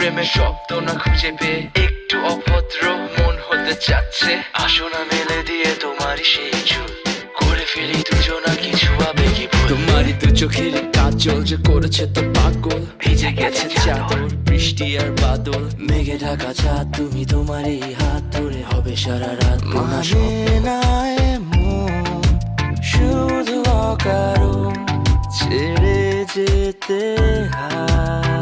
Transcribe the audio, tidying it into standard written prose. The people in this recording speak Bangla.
প্রেমের শব্দ না খুঁজে পেয়ে একটু অভদ্র মন হতে চাচ্ছে। আসো না মেলে দিয়ে তোমারই সেই চুল, করে ফেলি দুজনা কিছু আবেগী ভুল। তোমারই দু চোখের কাজল যে করেছে তো পাগল, ভিজে গেছে চাদর বৃষ্টি আর বাদল, মেঘে ঢাকা চাঁদ তুমি তোমারই হাত ধরে হবে সারা রাত। মানে না এমন শুধু অকারণ ছেড়ে যেতে হয়।